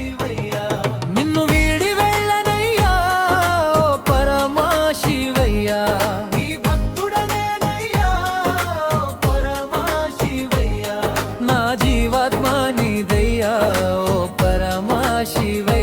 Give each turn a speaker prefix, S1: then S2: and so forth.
S1: శివయ్య నిన్ను వీడి వెళ్ళనయ్యా ఓ పరమా శివయ్య నీ భక్తుడనేనయ్యా ఓ పరమా శివయ్య నా జీవాత్మ నీదయ్యా ఓ పరమా శివయ్య